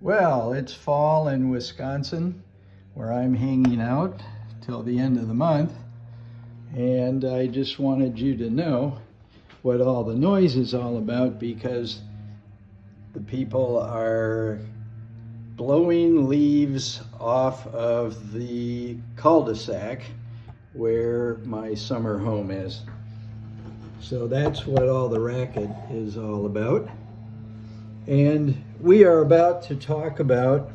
Well, it's fall in Wisconsin, where I'm hanging out till the end of the month, and I just wanted you to know what all the noise is all about, because the people are blowing leaves off of the cul-de-sac where my summer home is. So that's what all the racket is all about. And we are about to talk about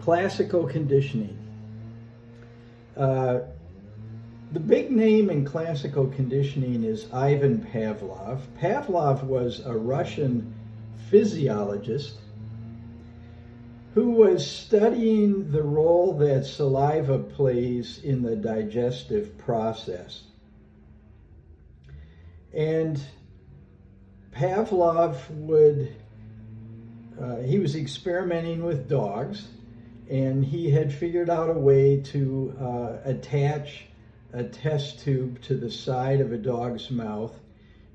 classical conditioning. The big name in classical conditioning is Ivan Pavlov. Pavlov was a Russian physiologist who was studying the role that saliva plays in the digestive process. And Pavlov he was experimenting with dogs, and he had figured out a way to attach a test tube to the side of a dog's mouth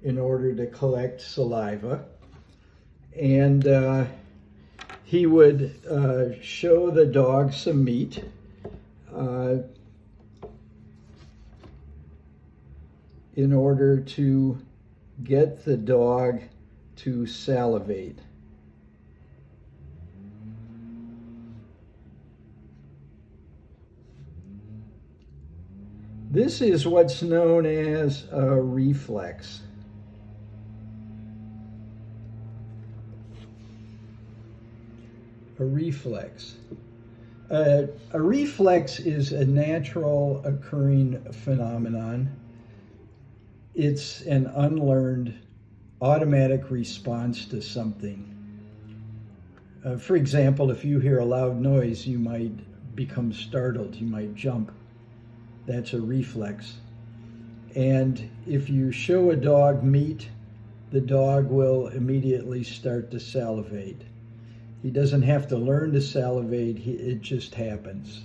in order to collect saliva. And he would show the dog some meat, in order to get the dog to salivate. This is what's known as a reflex. A reflex. A reflex is a natural occurring phenomenon. It's an unlearned automatic response to something. For example, if you hear a loud noise, you might become startled, you might jump. That's a reflex. And if you show a dog meat, the dog will immediately start to salivate. He doesn't have to learn to salivate, it just happens.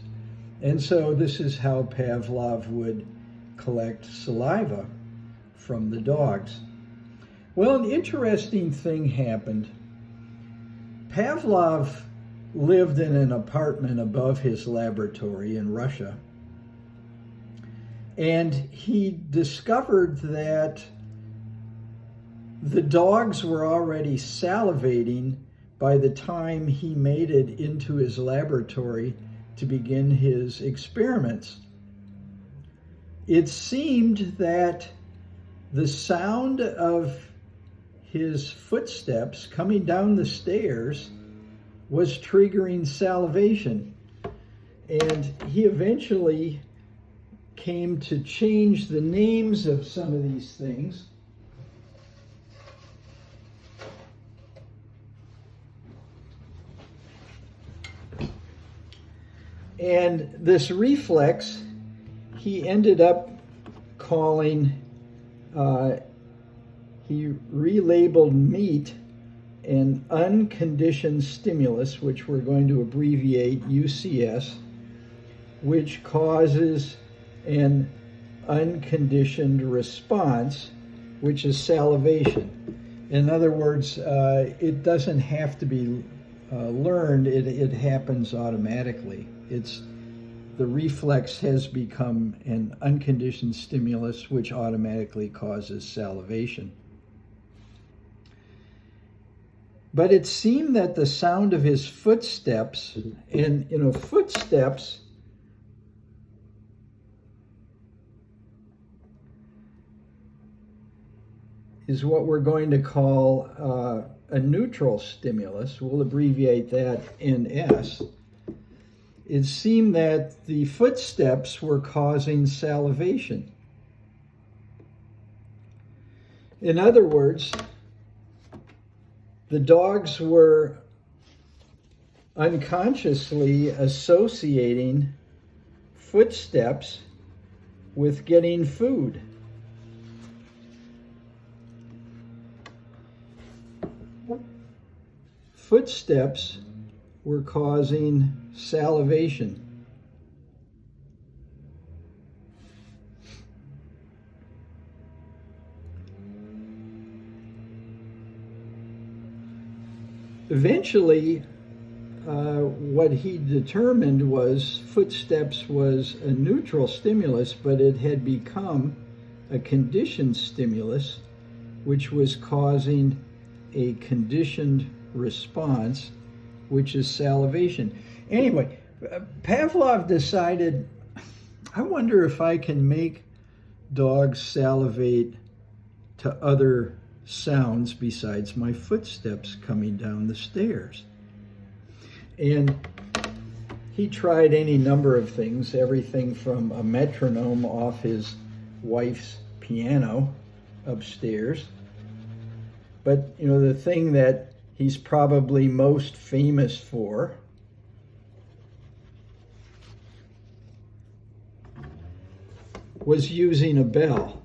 And so this is how Pavlov would collect saliva from the dogs. Well, an interesting thing happened. Pavlov lived in an apartment above his laboratory in Russia, and he discovered that the dogs were already salivating by the time he made it into his laboratory to begin his experiments. It seemed that the sound of his footsteps coming down the stairs was triggering salivation. And he eventually came to change the names of some of these things. And this reflex, he ended up calling, he relabeled meat an unconditioned stimulus, which we're going to abbreviate UCS, which causes an unconditioned response, which is salivation. In other words, it doesn't have to be learned, it happens automatically. The reflex has become an unconditioned stimulus, which automatically causes salivation. But it seemed that the sound of his footsteps, and footsteps is what we're going to call a neutral stimulus. We'll abbreviate that NS. It seemed that the footsteps were causing salivation. In other words, the dogs were unconsciously associating footsteps with getting food. Footsteps were causing salivation. Eventually, what he determined was footsteps was a neutral stimulus, but it had become a conditioned stimulus, which was causing a conditioned response, which is salivation. Anyway, Pavlov decided, I wonder if I can make dogs salivate to other sounds besides my footsteps coming down the stairs. And he tried any number of things, everything from a metronome off his wife's piano upstairs. But, you know, the thing that he's probably most famous for was using a bell.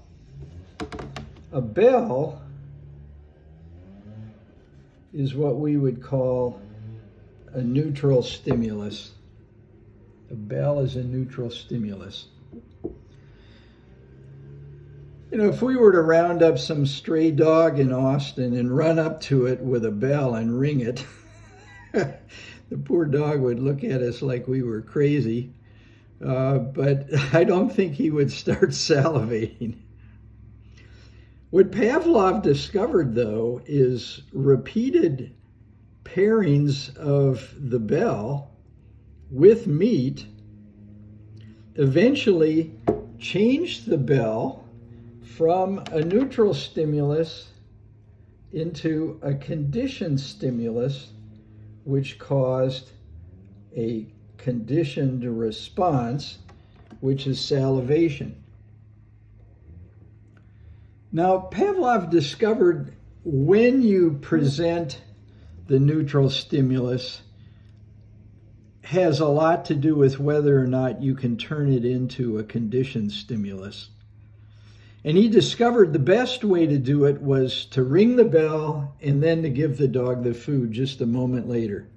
A bell is what we would call a neutral stimulus. A bell is a neutral stimulus. You know, if we were to round up some stray dog in Austin and run up to it with a bell and ring it, the poor dog would look at us like we were crazy. But I don't think he would start salivating. What Pavlov discovered, though, is repeated pairings of the bell with meat eventually changed the bell from a neutral stimulus into a conditioned stimulus, which caused a conditioned response, which is salivation. Now, Pavlov discovered when you present the neutral stimulus has a lot to do with whether or not you can turn it into a conditioned stimulus. And he discovered the best way to do it was to ring the bell and then to give the dog the food just a moment later.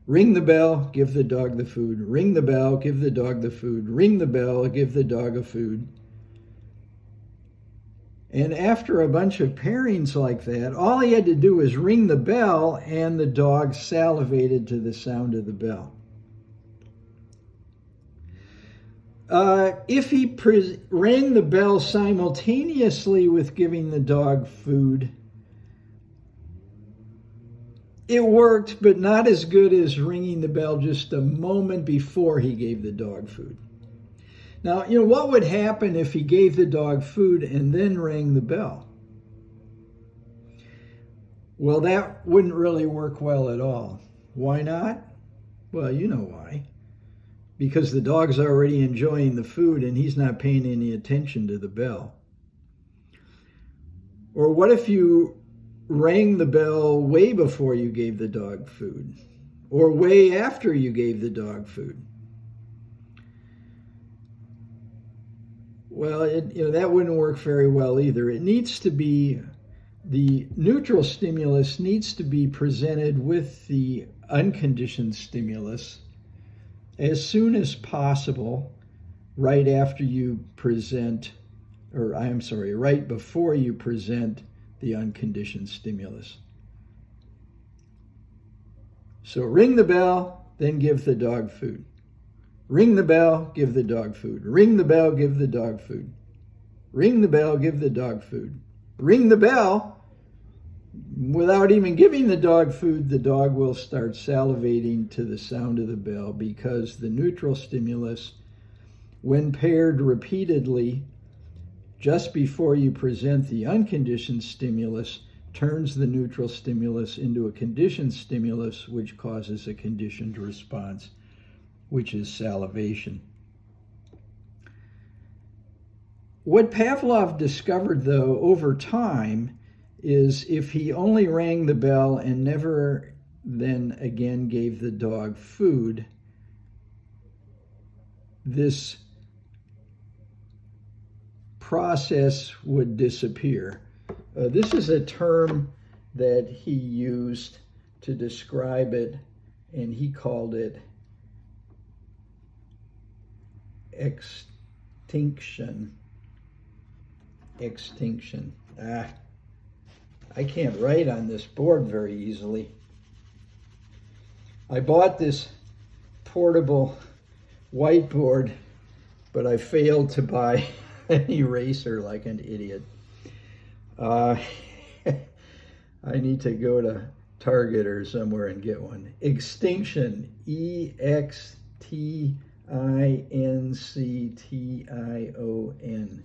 Ring the bell, give the dog the food. Ring the bell, give the dog the food. Ring the bell, give the dog a food. And after a bunch of pairings like that, all he had to do was ring the bell and the dog salivated to the sound of the bell. If he rang the bell simultaneously with giving the dog food, it worked, but not as good as ringing the bell just a moment before he gave the dog food. Now, you know, what would happen if he gave the dog food and then rang the bell? Well, that wouldn't really work well at all. Why not? Well, you know why. Because the dog's already enjoying the food and he's not paying any attention to the bell. Or what if you rang the bell way before you gave the dog food? Or way after you gave the dog food? Well, that wouldn't work very well either. It needs to be, the neutral stimulus needs to be presented with the unconditioned stimulus as soon as possible, right after you present, right before you present the unconditioned stimulus. So ring the bell, then give the dog food. Ring the bell, give the dog food. Ring the bell, give the dog food. Ring the bell, give the dog food. Ring the bell, without even giving the dog food, the dog will start salivating to the sound of the bell, because the neutral stimulus, when paired repeatedly just before you present the unconditioned stimulus, turns the neutral stimulus into a conditioned stimulus, which causes a conditioned response, which is salivation. What Pavlov discovered, though, over time, is if he only rang the bell and never then again gave the dog food, this process would disappear. This is a term that he used to describe it, and he called it extinction. Extinction. I can't write on this board very easily. I bought this portable whiteboard, but I failed to buy an eraser like an idiot. I need to go to Target or somewhere and get one. Extinction, Extinction,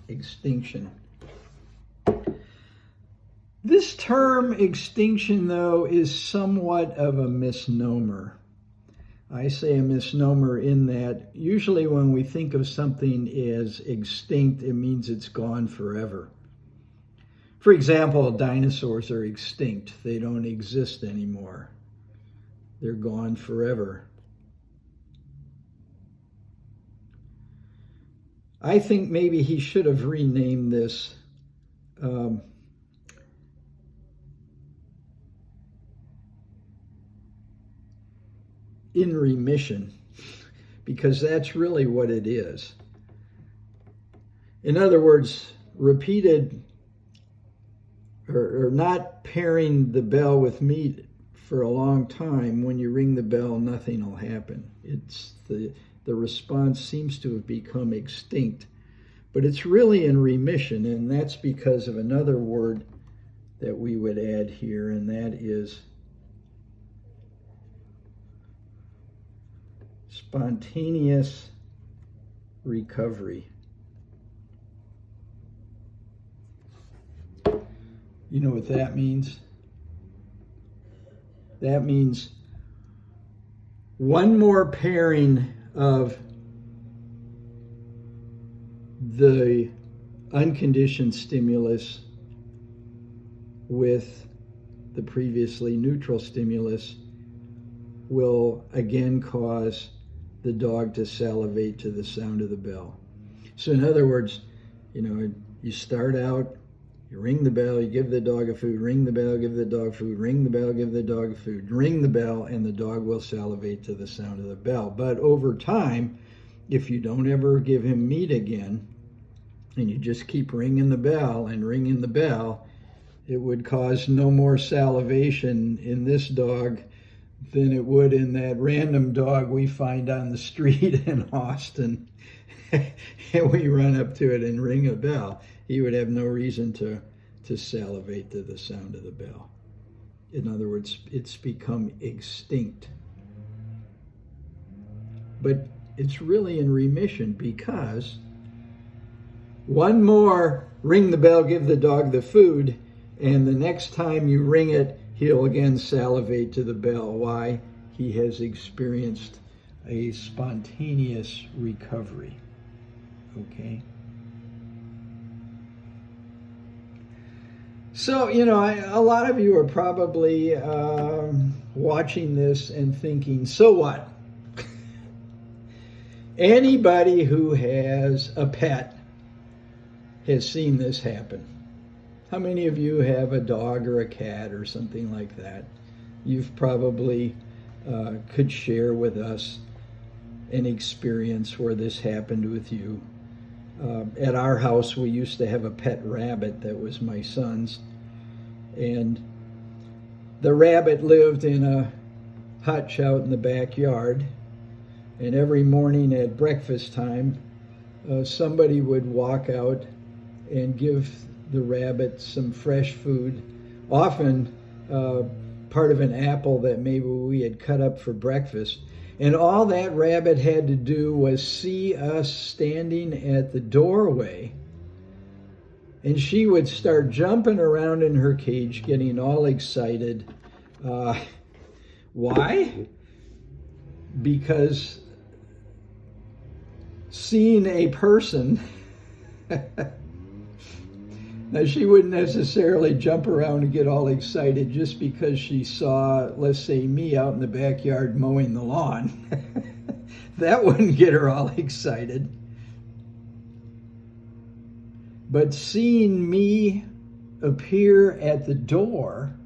extinction. This term extinction, though, is somewhat of a misnomer. I say a misnomer in that usually when we think of something as extinct, it means it's gone forever. For example, dinosaurs are extinct. They don't exist anymore. They're gone forever. I think maybe he should have renamed this in remission, because that's really what it is. In other words, repeated or not pairing the bell with meat for a long time, when you ring the bell, nothing will happen. It's the response seems to have become extinct, but it's really in remission, and that's because of another word that we would add here, and that is spontaneous recovery. You know what that means? That means one more pairing of the unconditioned stimulus with the previously neutral stimulus will again cause the dog to salivate to the sound of the bell. So in other words, you start out, you ring the bell, you give the dog a food, ring the bell, give the dog food, ring the bell, give the dog food, ring the bell, and the dog will salivate to the sound of the bell. But over time, if you don't ever give him meat again, and you just keep ringing the bell and ringing the bell, it would cause no more salivation in this dog than it would in that random dog we find on the street in Austin. And we run up to it and ring a bell. He would have no reason to salivate to the sound of the bell. In other words, it's become extinct. But it's really in remission, because one more ring the bell, give the dog the food, and the next time you ring it, he'll again salivate to the bell. Why? He has experienced a spontaneous recovery. Okay? So, a lot of you are probably watching this and thinking, so what? Anybody who has a pet has seen this happen. How many of you have a dog or a cat or something like that? You've probably could share with us an experience where this happened with you. At our house, we used to have a pet rabbit that was my son's, and the rabbit lived in a hutch out in the backyard, and every morning at breakfast time, somebody would walk out and give the rabbit some fresh food, often part of an apple that maybe we had cut up for breakfast. And all that rabbit had to do was see us standing at the doorway, and she would start jumping around in her cage, getting all excited. Why? Because seeing a person, now she wouldn't necessarily jump around and get all excited just because she saw, let's say, me out in the backyard mowing the lawn. That wouldn't get her all excited. But seeing me appear at the door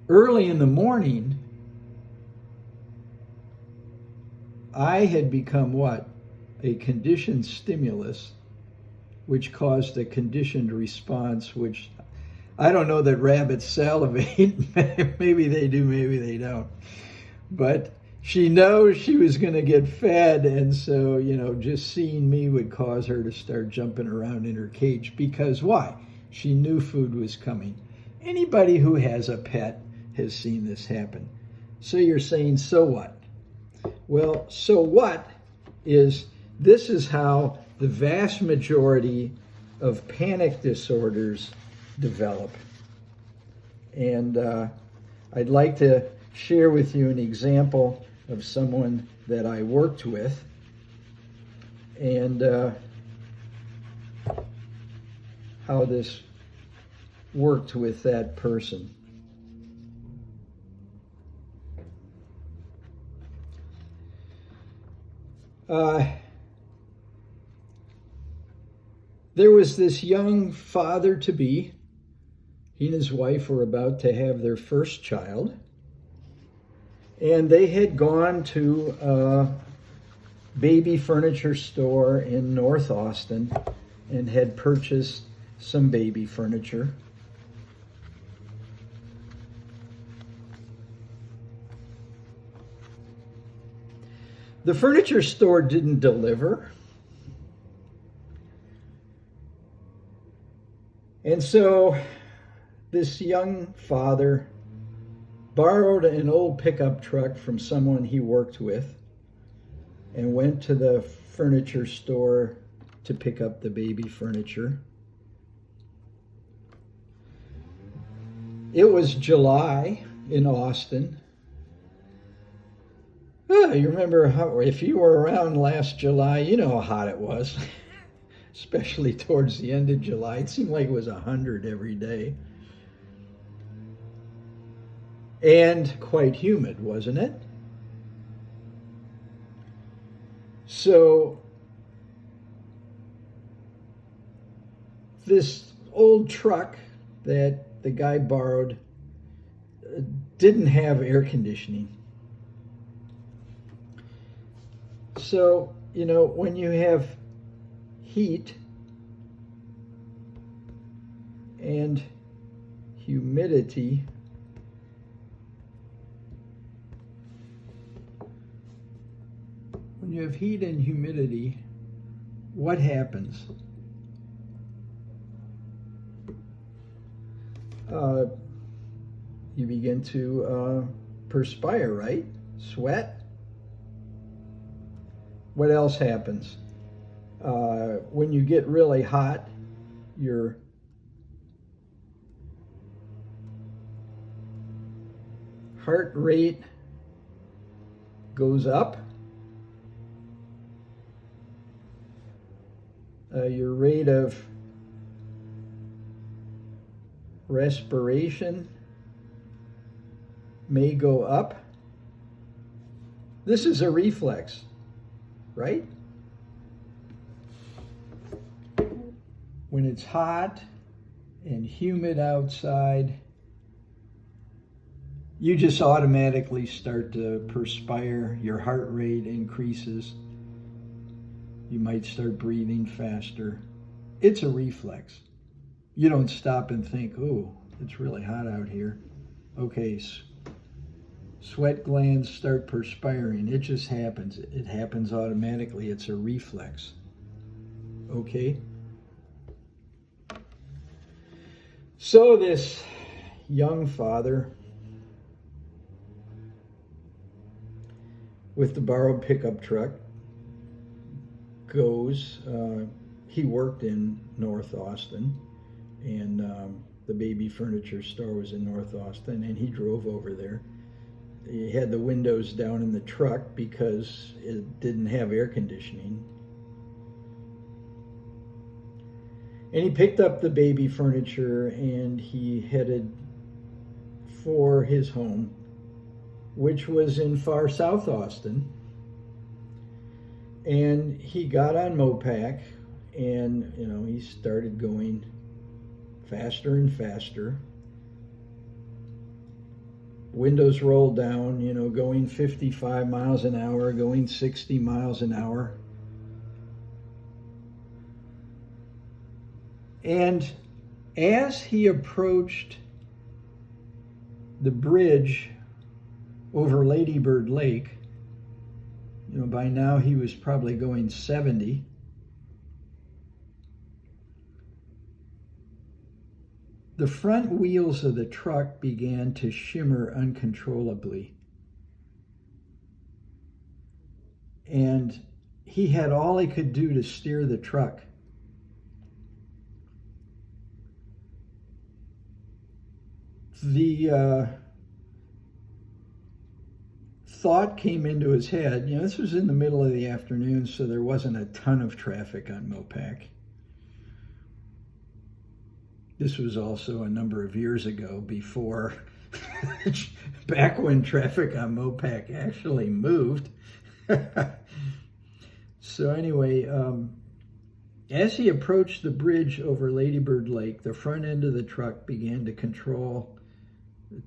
early in the morning, I had become what? A conditioned stimulus, which caused a conditioned response, which I don't know that rabbits salivate. Maybe they do, maybe they don't. But she knows she was going to get fed, and so, you know, just seeing me would cause her to start jumping around in her cage. Because why? She knew food was coming. Anybody who has a pet has seen this happen. So you're saying, so what? Well, so what is, this is how the vast majority of panic disorders develop. And I'd like to share with you an example of someone that I worked with, and how this worked with that person. There was this young father-to-be. He and his wife were about to have their first child. And they had gone to a baby furniture store in North Austin and had purchased some baby furniture. The furniture store didn't deliver. And so this young father borrowed an old pickup truck from someone he worked with and went to the furniture store to pick up the baby furniture. It was July in Austin. Oh, you remember how, if you were around last July, you know how hot it was, especially towards the end of July. It seemed like it was 100 every day. And quite humid, wasn't it? So this old truck that the guy borrowed didn't have air conditioning. So, you know, when you have heat and humidity, when you have heat and humidity, what happens? You begin to perspire, right? Sweat. What else happens? When you get really hot, your heart rate goes up. Your rate of respiration may go up. This is a reflex, right? When it's hot and humid outside, you just automatically start to perspire. Your heart rate increases. You might start breathing faster. It's a reflex. You don't stop and think, oh, it's really hot out here. Okay, sweat glands start perspiring. It just happens. It happens automatically. It's a reflex. Okay? So this young father with the borrowed pickup truck goes, he worked in North Austin, and the baby furniture store was in North Austin, and he drove over there. He had the windows down in the truck because it didn't have air conditioning. And he picked up the baby furniture and he headed for his home, which was in far South Austin. And he got on Mopac, and he started going faster and faster. Windows rolled down, going 55 miles an hour, going 60 miles an hour. And As he approached the bridge over Lady Bird Lake, by now he was probably going 70. The front wheels of the truck began to shimmer uncontrollably. And he had all he could do to steer the truck. The thought came into his head, this was in the middle of the afternoon, so there wasn't a ton of traffic on Mopac. This was also a number of years ago, before, back when traffic on Mopac actually moved. So anyway, as he approached the bridge over Lady Bird Lake, the front end of the truck began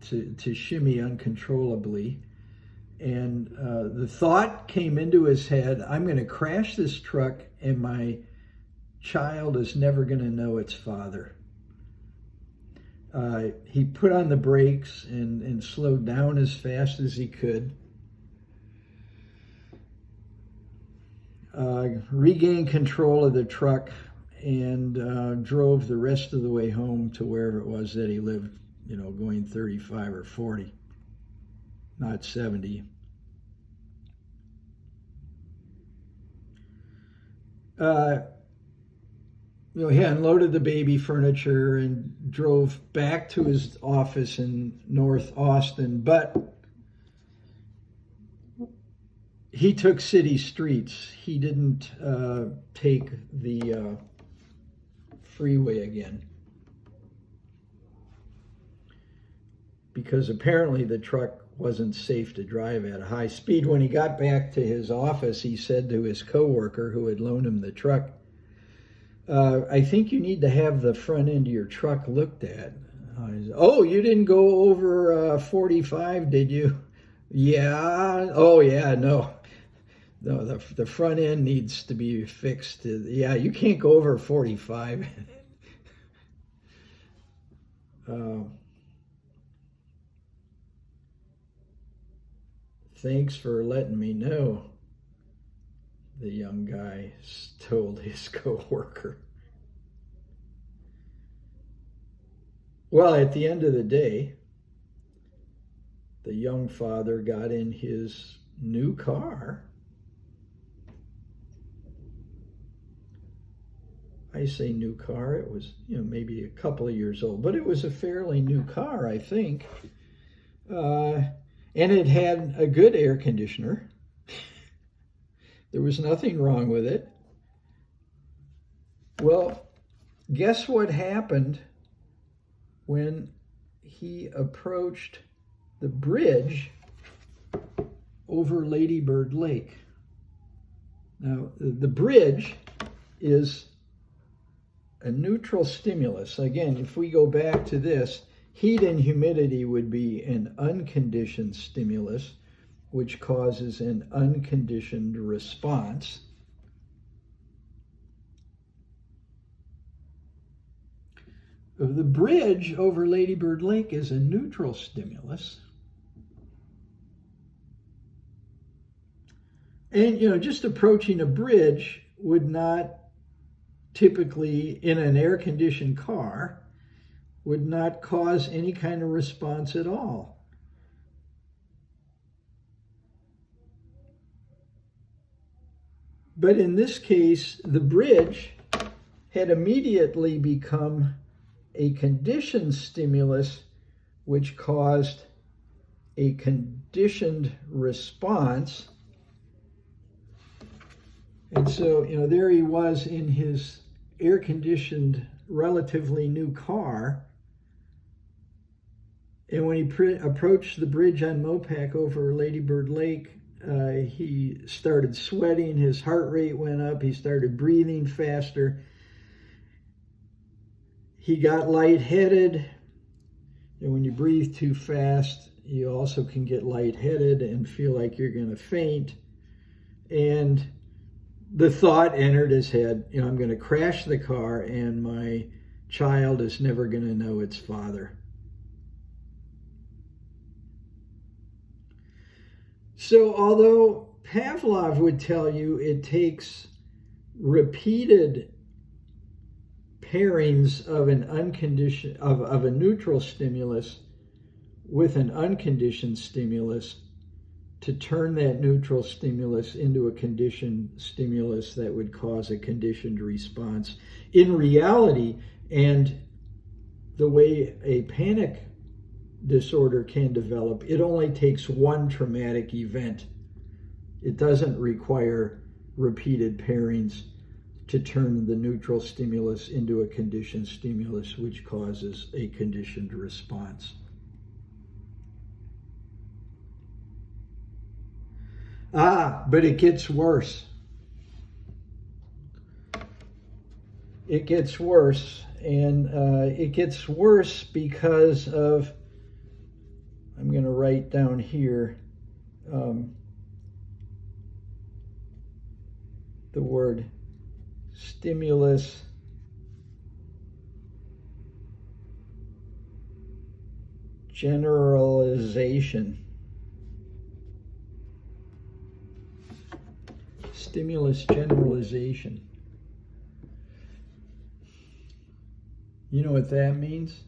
to shimmy uncontrollably. And the thought came into his head, I'm going to crash this truck and my child is never going to know its father. He put on the brakes and slowed down as fast as he could. Regained control of the truck and drove the rest of the way home to wherever it was that he lived, going 35 or 40, not 70. He unloaded the baby furniture and drove back to his office in North Austin, but he took city streets. He didn't take the freeway again, because apparently the truck wasn't safe to drive at a high speed. When he got back to his office, he said to his coworker who had loaned him the truck, I think you need to have the front end of your truck looked at. Oh, you didn't go over 45, did you? Yeah. Oh, yeah, no. No, the front end needs to be fixed. Yeah, you can't go over 45. Thanks for letting me know, the young guy told his coworker. Well, at the end of the day, the young father got in his new car. I say new car, it was, maybe a couple of years old, but it was a fairly new car, I think. And it had a good air conditioner. There was nothing wrong with it. Well, guess what happened when he approached the bridge over Lady Bird Lake? Now, the bridge is a neutral stimulus. Again, if we go back to this, heat and humidity would be an unconditioned stimulus, which causes an unconditioned response. The bridge over Lady Bird Lake is a neutral stimulus. And, just approaching a bridge would not typically, in an air-conditioned car, would not cause any kind of response at all. But in this case, the bridge had immediately become a conditioned stimulus, which caused a conditioned response. And so, there he was in his air-conditioned, relatively new car. And when he approached the bridge on Mopac over Lady Bird Lake, he started sweating, his heart rate went up, he started breathing faster. He got lightheaded. And when you breathe too fast, you also can get lightheaded and feel like you're going to faint. And the thought entered his head, I'm going to crash the car and my child is never going to know its father. So although Pavlov would tell you it takes repeated pairings of of a neutral stimulus with an unconditioned stimulus to turn that neutral stimulus into a conditioned stimulus that would cause a conditioned response. In reality, and the way a panic disorder can develop, it only takes one traumatic event. It doesn't require repeated pairings to turn the neutral stimulus into a conditioned stimulus, which causes a conditioned response. But it gets worse. It gets worse, and it gets worse because of, I'm going to write down here, the word stimulus generalization. Stimulus generalization. You know what that means?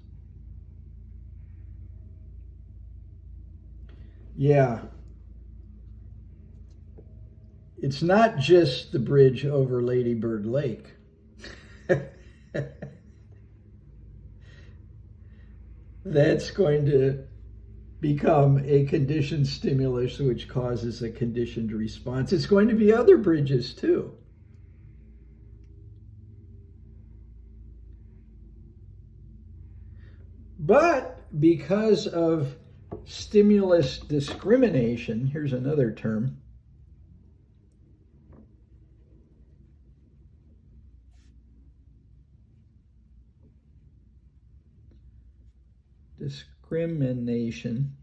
Yeah. It's not just the bridge over Lady Bird Lake. That's going to become a conditioned stimulus which causes a conditioned response. It's going to be other bridges too. But because of stimulus discrimination, here's another term, discrimination.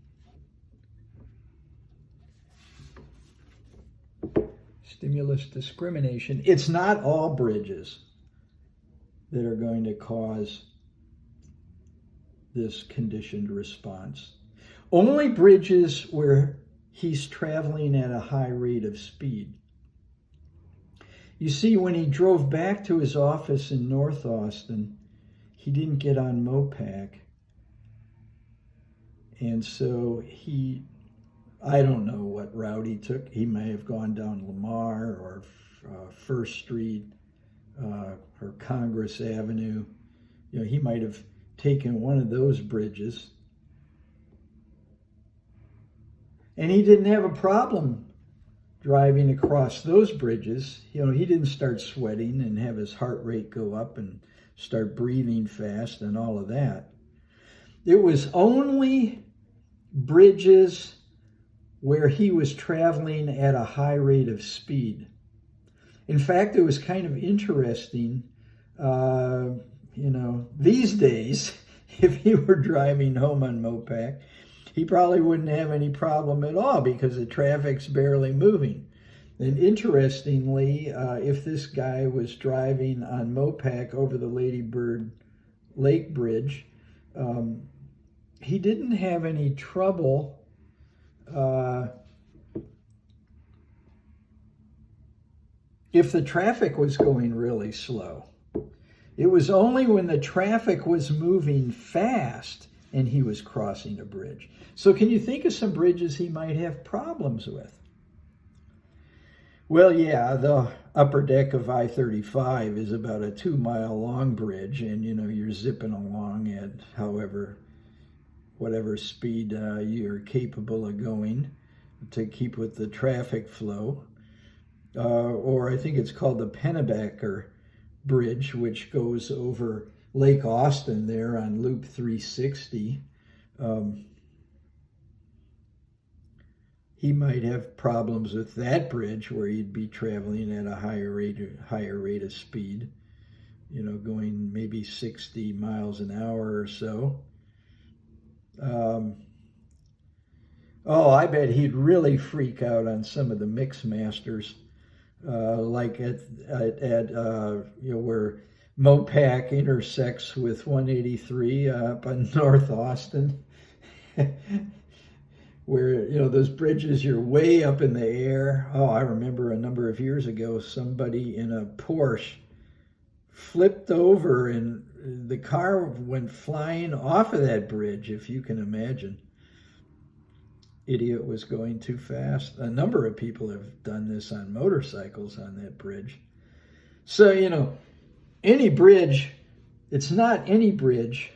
Stimulus discrimination. It's not all bridges that are going to cause this conditioned response. Only bridges where he's traveling at a high rate of speed. You see, when he drove back to his office in North Austin, he didn't get on Mopac. And so I don't know what route he took. He may have gone down Lamar or First Street or Congress Avenue. You know, he might have taken one of those bridges. And he didn't have a problem driving across those bridges. You know, he didn't start sweating and have his heart rate go up and start breathing fast and all of that. It was only bridges where he was traveling at a high rate of speed. In fact, it was kind of interesting, these days, if he were driving home on Mopac, he probably wouldn't have any problem at all because the traffic's barely moving. And interestingly, if this guy was driving on Mopac over the Lady Bird Lake Bridge, he didn't have any trouble if the traffic was going really slow. It was only when the traffic was moving fast and he was crossing a bridge. So can you think of some bridges he might have problems with? Well, yeah, the upper deck of I-35 is about a 2-mile long bridge, and you're zipping along at whatever speed you're capable of going to keep with the traffic flow. Or I think it's called the Pennebaker Bridge, which goes over Lake Austin there on Loop 360. He might have problems with that bridge where he'd be traveling at a higher rate of speed, going maybe 60 miles an hour or so. I bet he'd really freak out on some of the mix masters, like at where Mopac intersects with 183 up on North Austin, where, those bridges, you're way up in the air. Oh, I remember a number of years ago, somebody in a Porsche flipped over and the car went flying off of that bridge, if you can imagine. Idiot was going too fast. A number of people have done this on motorcycles on that bridge. So, any bridge, it's not any bridge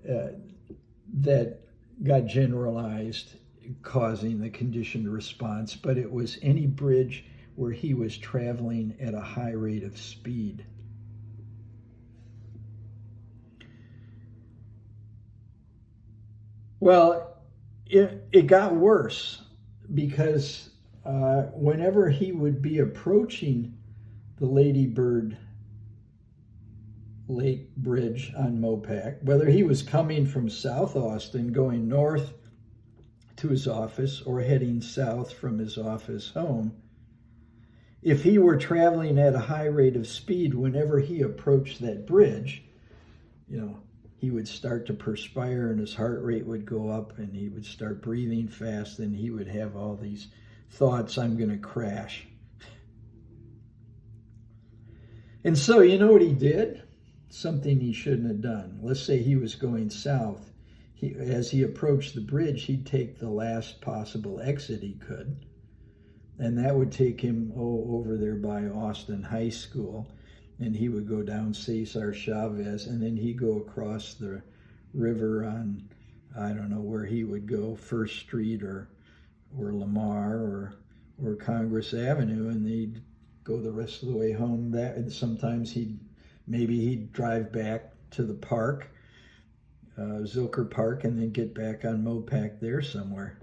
that got generalized causing the conditioned response, but it was any bridge where he was traveling at a high rate of speed. Well, it got worse because whenever he would be approaching the Lady Bird Lake Bridge on Mopac, whether he was coming from South Austin going north to his office or heading south from his office home, if he were traveling at a high rate of speed, whenever he approached that bridge, he would start to perspire and his heart rate would go up and he would start breathing fast and he would have all these thoughts, I'm going to crash. And so, you know what he did? Something he shouldn't have done. Let's say he was going south. As he approached the bridge, he'd take the last possible exit he could. And that would take him over there by Austin High School. And he would go down Cesar Chavez, and then he'd go across the river on, I don't know where he would go, First Street or Lamar or Congress Avenue, and they'd go the rest of the way home. And sometimes he'd drive back to the park, Zilker Park, and then get back on Mopac there somewhere.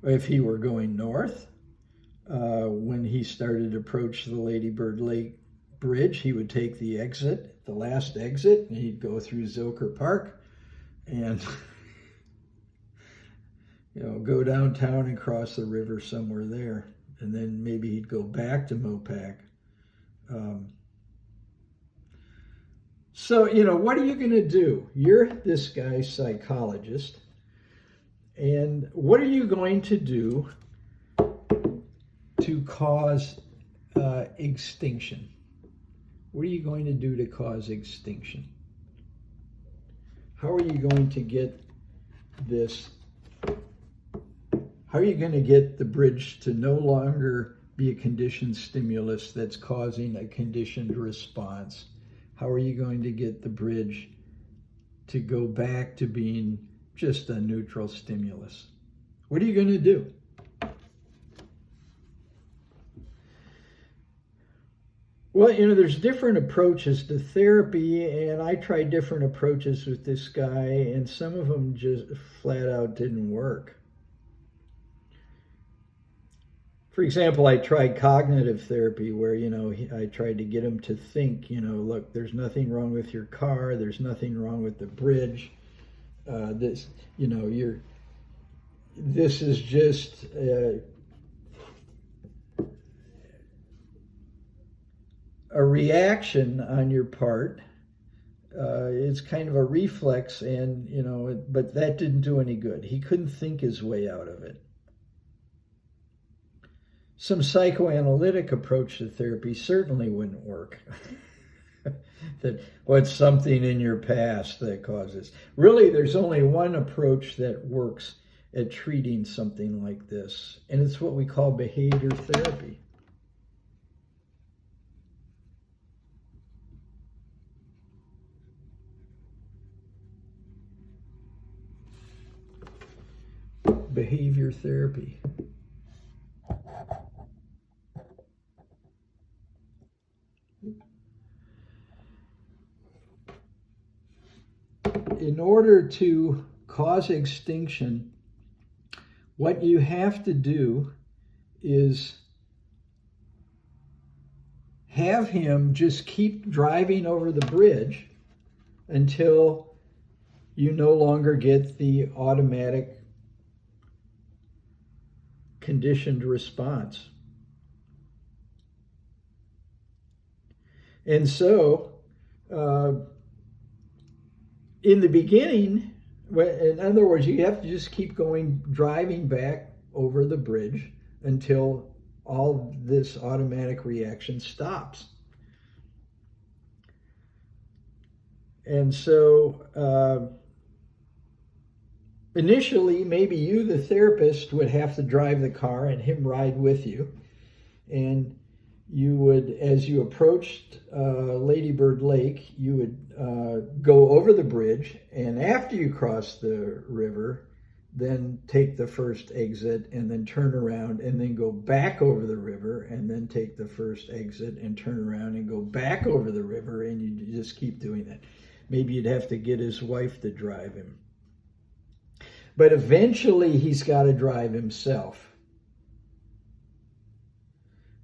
If he were going north, when he started to approach the Lady Bird Lake Bridge, he would take the last exit, and he'd go through Zilker Park and go downtown and cross the river somewhere there. And then maybe he'd go back to Mopac. So, what are you going to do? You're this guy's psychologist. And what are you going to do to cause extinction? What are you going to do to cause extinction? How are you going to get this? How are you going to get the bridge to no longer be a conditioned stimulus that's causing a conditioned response? How are you going to get the bridge to go back to being just a neutral stimulus? What are you going to do? Well, there's different approaches to therapy, and I tried different approaches with this guy, and some of them just flat out didn't work. For example, I tried cognitive therapy where, I tried to get him to think, look, there's nothing wrong with your car, there's nothing wrong with the bridge. This is just a reaction on your part. It's kind of a reflex, and but that didn't do any good. He couldn't think his way out of it. Some psychoanalytic approach to therapy certainly wouldn't work. It's something in your past that causes. Really, there's only one approach that works at treating something like this, and it's what we call behavior therapy. Behavior therapy. In order to cause extinction, what you have to do is have him just keep driving over the bridge until you no longer get the automatic conditioned response. And so, in the beginning, in other words, you have to just keep driving back over the bridge until all this automatic reaction stops. And so, initially, maybe you, the therapist, would have to drive the car and him ride with you. And you would, as you approached Lady Bird Lake, you would go over the bridge, and after you cross the river, then take the first exit and then turn around and then go back over the river and then take the first exit and turn around and go back over the river, and you just keep doing that. Maybe you'd have to get his wife to drive him. But eventually he's got to drive himself.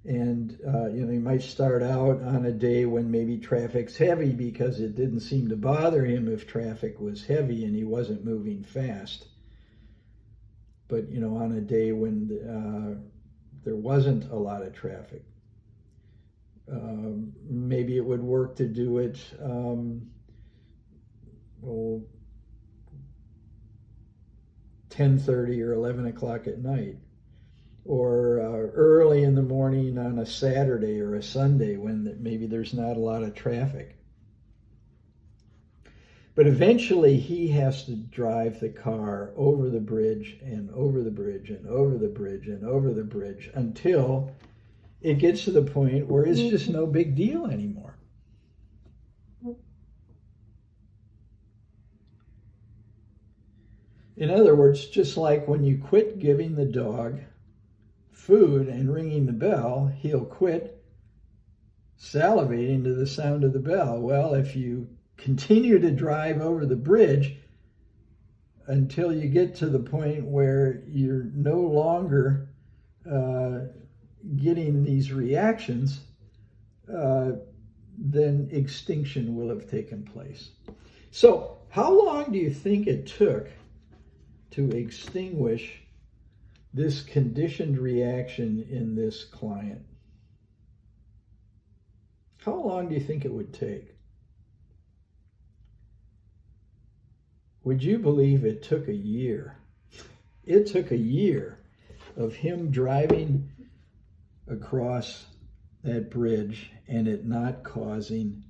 And, he might start out on a day when maybe traffic's heavy because it didn't seem to bother him if traffic was heavy and he wasn't moving fast. But, on a day when there wasn't a lot of traffic, maybe it would work to do it, 10:30 or 11 o'clock at night, or early in the morning on a Saturday or a Sunday when maybe there's not a lot of traffic. But eventually he has to drive the car over the bridge and over the bridge and over the bridge and over the bridge until it gets to the point where it's just no big deal anymore. In other words, just like when you quit giving the dog food and ringing the bell, he'll quit salivating to the sound of the bell. Well, if you continue to drive over the bridge until you get to the point where you're no longer getting these reactions, then extinction will have taken place. So, how long do you think it took to extinguish this conditioned reaction in this client? How long do you think it would take? Would you believe it took a year? It took a year of him driving across that bridge and it not causing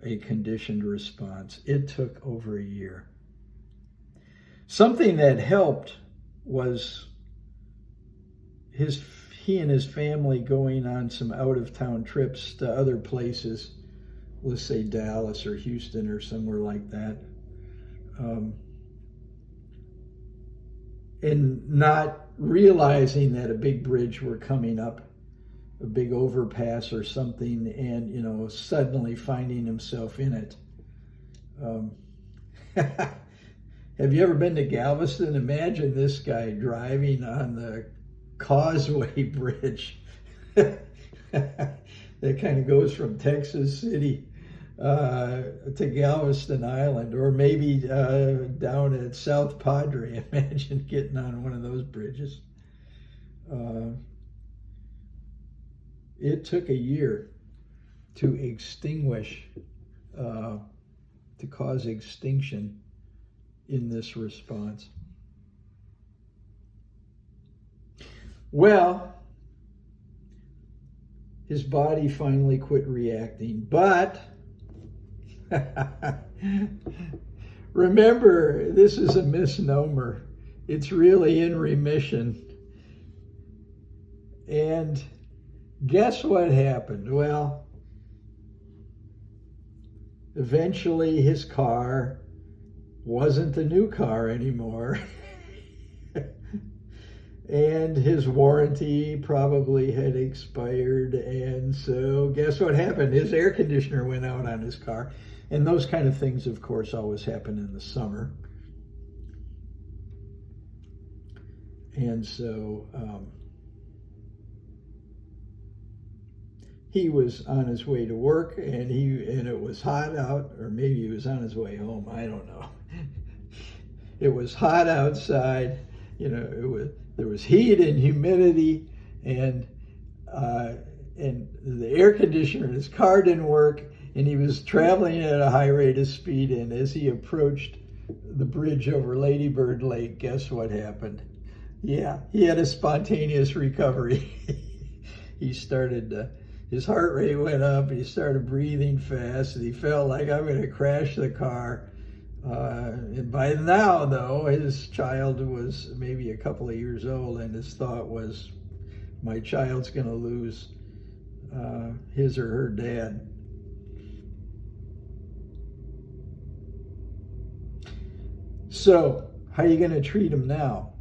a conditioned response. It took over a year. Something that helped was he and his family going on some out-of-town trips to other places, let's say Dallas or Houston or somewhere like that, and not realizing that a big bridge were coming up, a big overpass or something, and suddenly finding himself in it. Have you ever been to Galveston? Imagine this guy driving on the Causeway Bridge that kind of goes from Texas City to Galveston Island, or maybe down at South Padre. Imagine getting on one of those bridges. It took a year to extinguish, to cause extinction in this response. Well, his body finally quit reacting, but remember, this is a misnomer. It's really in remission. And guess what happened? Well, eventually his car wasn't the new car anymore. And his warranty probably had expired. And so guess what happened? His air conditioner went out on his car. And those kind of things, of course, always happen in the summer. And so he was on his way to work, and it was hot out, or maybe he was on his way home. I don't know. It was hot outside. There was heat and humidity, and and the air conditioner in his car didn't work, and he was traveling at a high rate of speed, and as he approached the bridge over Lady Bird Lake, guess what happened? Yeah, he had a spontaneous recovery. He started, his heart rate went up, he started breathing fast, and he felt like, I'm going to crash the car. And by now, though, his child was maybe a couple of years old, and his thought was, my child's going to lose his or her dad. So, how are you going to treat him now?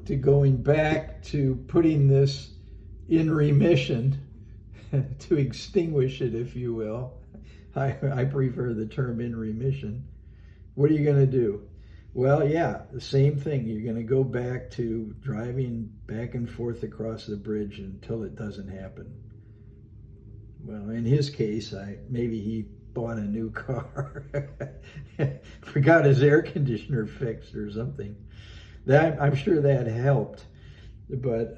To going back to putting this in remission, to extinguish it, if you will. I prefer the term in remission. What are you going to do? Well, yeah, the same thing. You're going to go back to driving back and forth across the bridge until it doesn't happen. Well, in his case, maybe he bought a new car, forgot his air conditioner fixed or something. I'm sure that helped. But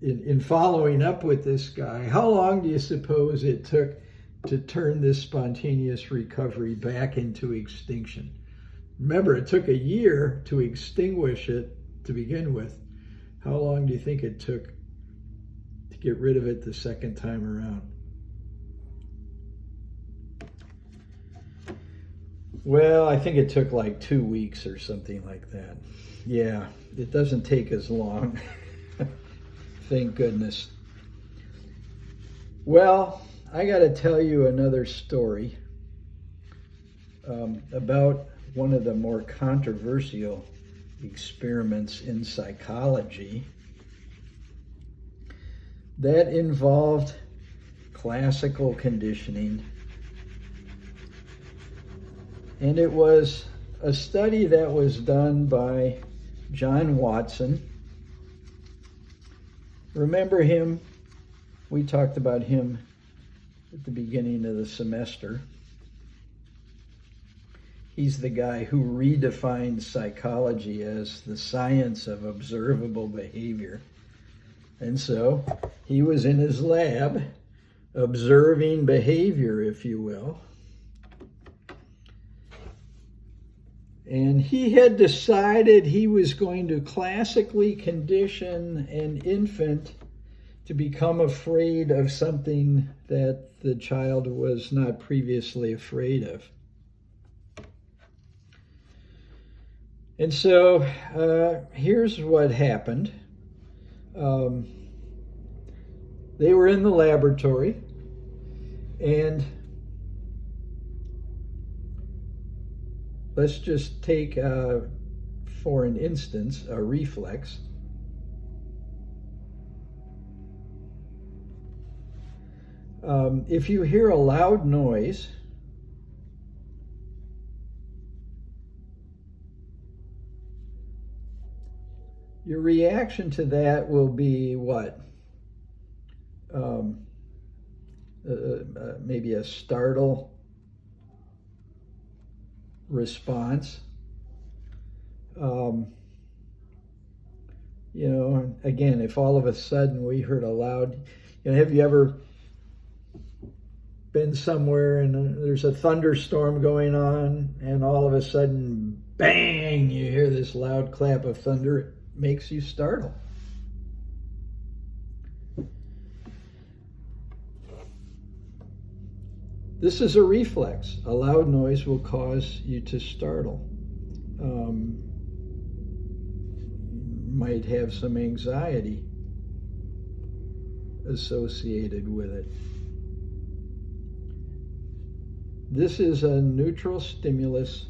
in following up with this guy, how long do you suppose it took to turn this spontaneous recovery back into extinction? Remember, it took a year to extinguish it to begin with. How long do you think it took to get rid of it the second time around? Well, I think it took like 2 weeks or something like that. Yeah, it doesn't take as long. Thank goodness. Well, I got to tell you another story about one of the more controversial experiments in psychology that involved classical conditioning. And it was a study that was done by John Watson. Remember him? We talked about him at the beginning of the semester. He's the guy who redefined psychology as the science of observable behavior. And so he was in his lab observing behavior, if you will. And he had decided he was going to classically condition an infant to become afraid of something that the child was not previously afraid of. And so here's what happened. They were in the laboratory, and let's just take, for an instance, a reflex. If you hear a loud noise, your reaction to that will be what? Maybe a startle response. Again, if all of a sudden we heard a loud, have you ever been somewhere and there's a thunderstorm going on, and all of a sudden, bang, you hear this loud clap of thunder? It makes you startle. This is a reflex. A loud noise will cause you to startle. Might have some anxiety associated with it. This is a neutral stimulus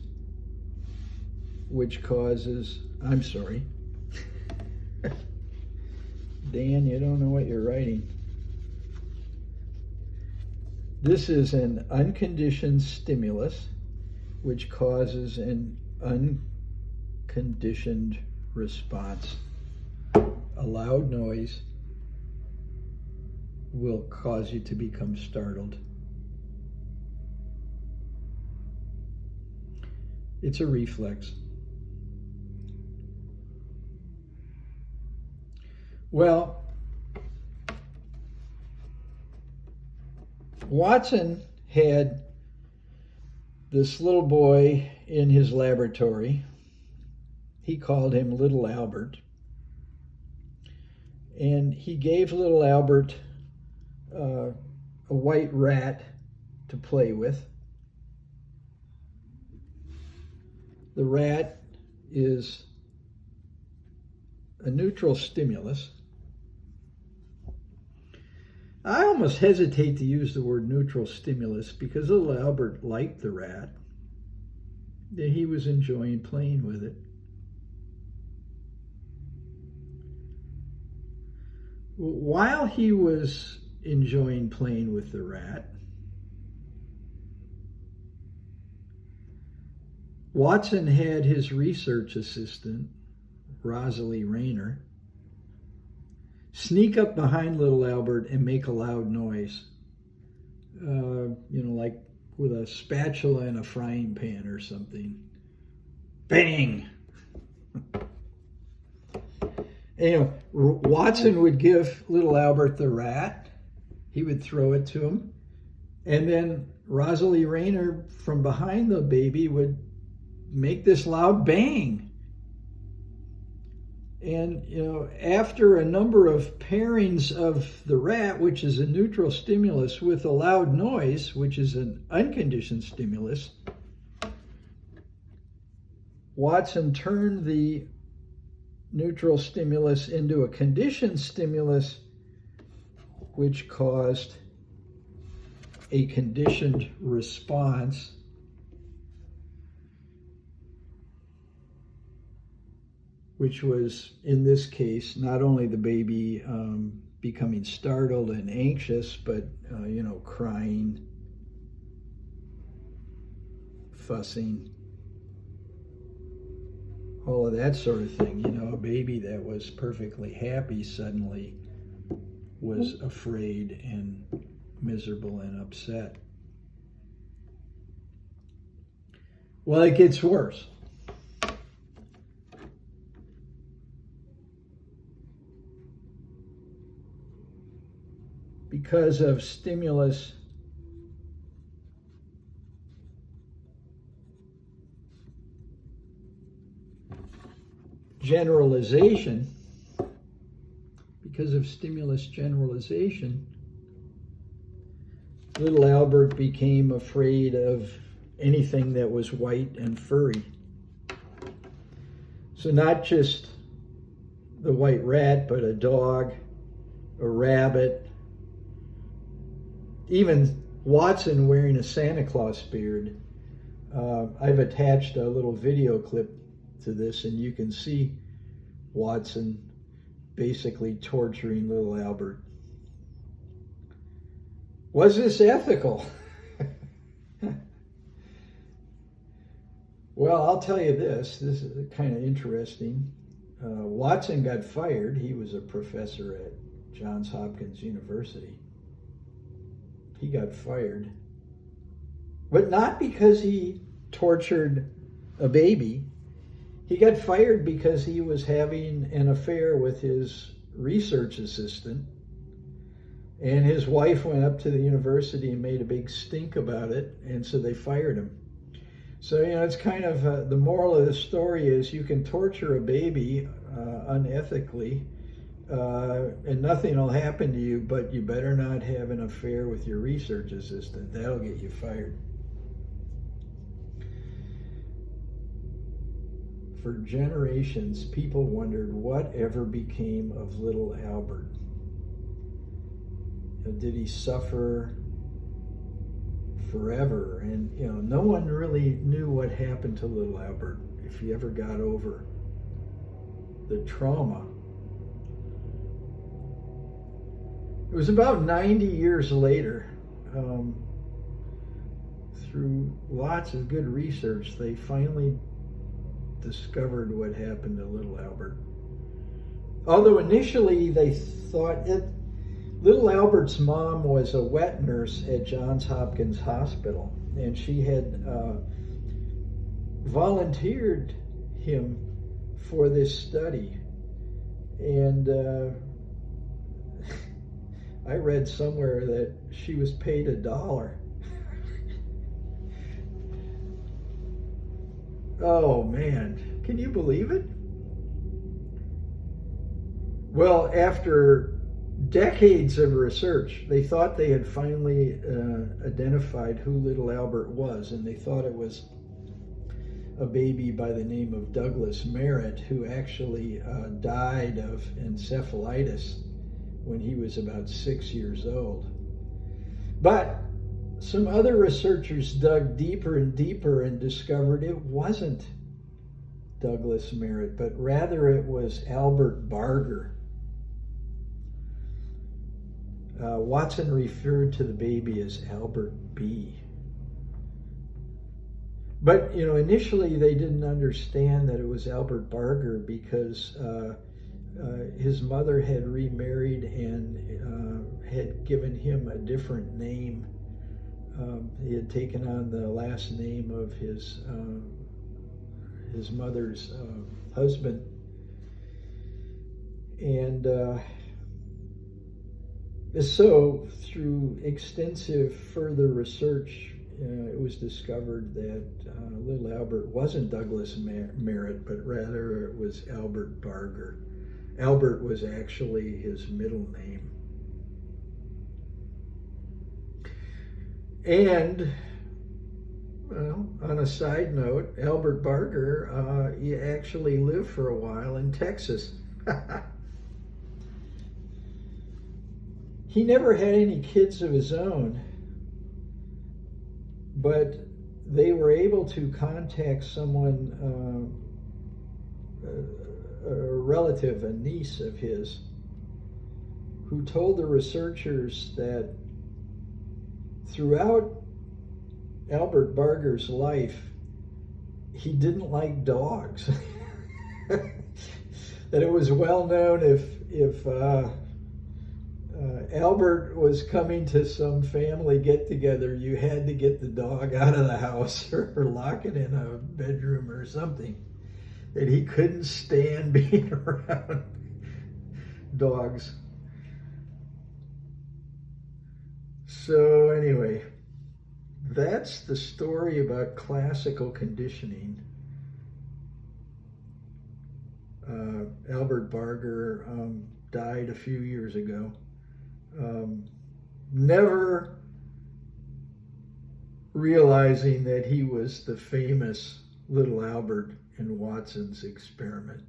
which causes, I'm sorry. Dan, you don't know what you're writing. This is an unconditioned stimulus which causes an unconditioned response. A loud noise will cause you to become startled. It's a reflex. Well, Watson had this little boy in his laboratory. He called him Little Albert. And he gave little Albert a white rat to play with. The rat is a neutral stimulus. I almost hesitate to use the word neutral stimulus because little Albert liked the rat. He was enjoying playing with it. While he was enjoying playing with the rat, Watson had his research assistant, Rosalie Rayner, sneak up behind little Albert and make a loud noise, like with a spatula and a frying pan or something. Bang! And, Watson would give little Albert the rat. He would throw it to him. And then Rosalie Rayner from behind the baby would make this loud bang. And, after a number of pairings of the rat, which is a neutral stimulus, with a loud noise, which is an unconditioned stimulus, Watson turned the neutral stimulus into a conditioned stimulus, which caused a conditioned response. Which was, in this case, not only the baby becoming startled and anxious, but, crying, fussing, all of that sort of thing. A baby that was perfectly happy suddenly was afraid and miserable and upset. Well, it gets worse. Because of stimulus generalization, little Albert became afraid of anything that was white and furry. So not just the white rat, but a dog, a rabbit, even Watson wearing a Santa Claus beard. I've attached a little video clip to this, and you can see Watson basically torturing little Albert. Was this ethical? Well, I'll tell you this. This is kind of interesting. Watson got fired. He was a professor at Johns Hopkins University. He got fired. But not because he tortured a baby. He got fired because he was having an affair with his research assistant. And his wife went up to the university and made a big stink about it. And so they fired him. So, it's kind of the moral of the story is you can torture a baby unethically and nothing will happen to you, but you better not have an affair with your research assistant. That'll get you fired. For generations, people wondered whatever became of little Albert. Did he suffer forever? And no one really knew what happened to little Albert, if he ever got over the trauma. It was about 90 years later, through lots of good research, they finally discovered what happened to little Albert. Although initially they thought little Albert's mom was a wet nurse at Johns Hopkins Hospital, and she had volunteered him for this study. And I read somewhere that she was paid $1. Oh man, can you believe it? Well, after decades of research, they thought they had finally identified who little Albert was, and they thought it was a baby by the name of Douglas Merritt, who actually died of encephalitis when he was about 6 years old. But some other researchers dug deeper and deeper and discovered it wasn't Douglas Merritt, but rather it was Albert Barger. Watson referred to the baby as Albert B. But, initially they didn't understand that it was Albert Barger because his mother had remarried and had given him a different name. He had taken on the last name of his mother's husband. And so through extensive further research, it was discovered that little Albert wasn't Douglas Merritt, but rather it was Albert Barger. Albert was actually his middle name. And, well, on a side note, Albert Barger, he actually lived for a while in Texas. He never had any kids of his own, but they were able to contact someone, a relative, a niece of his, who told the researchers that throughout Albert Barger's life, he didn't like dogs. That it was well known if Albert was coming to some family get-together, you had to get the dog out of the house or lock it in a bedroom or something. That he couldn't stand being around dogs. So anyway, that's the story about classical conditioning. Albert Barger died a few years ago. Never realizing that he was the famous little Albert in Watson's experiment.